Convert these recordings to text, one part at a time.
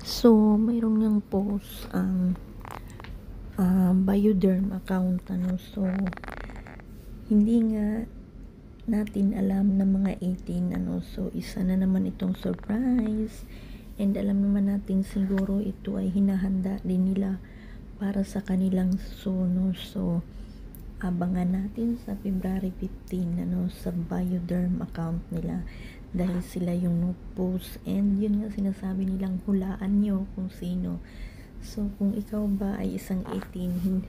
So, mayroon ngang post ang Bioderm account, ano. So, hindi nga natin alam na mga 18, ano. So, isa na naman itong surprise. And alam naman natin siguro ito ay hinahanda din nila para sa kanilang sono. So, abangan natin sa February 15, ano, sa Bioderm account nila, dahil sila yung no-post. And yun nga sinasabi nilang hulaan nyo kung sino. So, kung ikaw ba ay isang 18,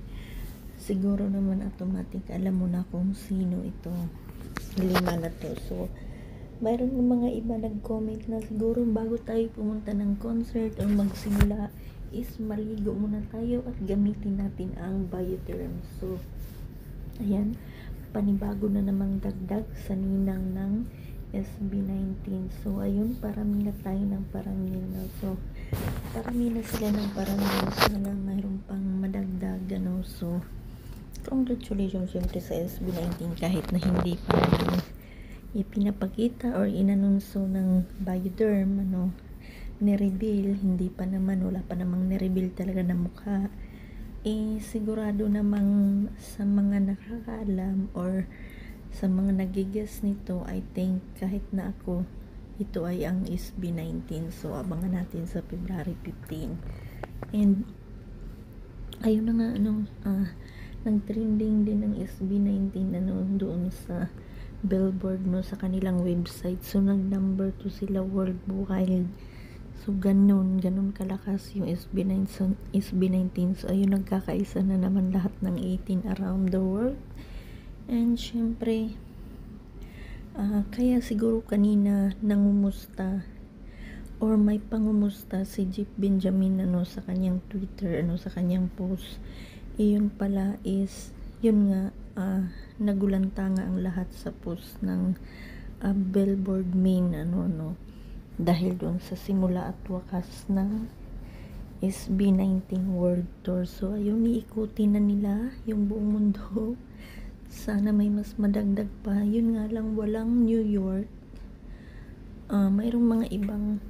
siguro naman automatic alam mo na kung sino ito, 5 na to. So, mayroon ng mga iba nag-comment na siguro bago tayo pumunta ng concert o magsimula is maligo muna tayo at gamitin natin ang Bioderm. So, ayan, panibago na namang dagdag sa ninang ng SB19. So, ayun, parami na tayo ng parami na. So, parami na sila ng parami. Sana mayroon pang madagdag, ano. So, congratulations syempre sa SB19 kahit na hindi pa naman ipinapakita or inanunso ng Bioderm, ano, ni-reveal, hindi pa naman, wala pa namang ni-reveal talaga na mukha. Sigurado namang sa mga nakakaalam or sa mga nagigess nito, I think kahit na ako, ito ay ang SB19. So, abangan natin sa February 15. And ayun na nga, ano, nag-trending din ng SB19, ano, doon sa Billboard, no, sa kanilang website. So, nag-number 2 sila worldwide. So, ganun kalakas yung SB19. So, ayun, nagkakaisa na naman lahat ng 18 around the world. And, syempre, kaya siguro kanina nangumusta or may pangumusta si Jeff Benjamin, ano, sa kanyang Twitter, ano, sa kanyang post. Iyon pala is, yun nga, nagulanta nga ang lahat sa post ng Billboard main, ano, no, dahil doon sa simula at wakas ng SB19 World Tour. So, ayun, iikutin na nila yung buong mundo. Sana may mas madagdag pa. Yun nga lang, walang New York. Mayroong mga ibang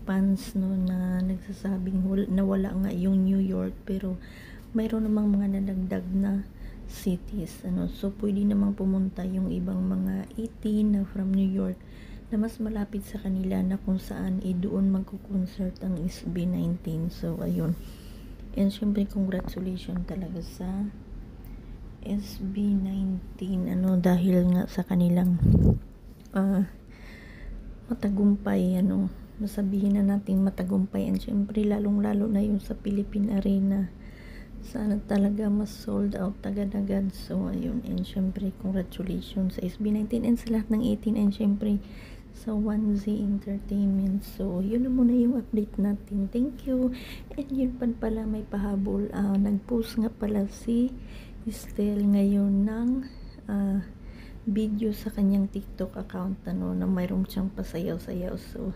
fans, no, na nagsasabing na wala nga yung New York, pero mayroon namang mga nadagdag na cities, ano. So, pwede namang pumunta yung ibang mga 18 na from New York na mas malapit sa kanila, na kung saan doon magko-concert ang SB19. So, ayun. And syempre, congratulations talaga sa SB19, ano, dahil nga sa kanilang matagumpay, ano, masabihin na natin matagumpay. And syempre, lalong-lalo na yung sa Philippine Arena, sana talaga mas sold out agad-agad. So, ayun. And syempre, congratulations sa SB19 and sa lahat ng 18, and syempre sa 1Z Entertainment. So, yun na muna yung update natin. Thank you. And yun pa pala, may pahabol. Nag-post nga pala si Estelle ngayon ng video sa kanyang TikTok account, ano, na mayroong siyang pasayaw-sayaw. So,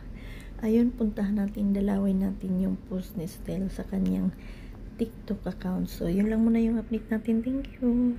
ayun, puntahan natin, dalawin natin yung post ni Estelle sa kanyang TikTok account. So, yun lang muna yung update natin. Thank you.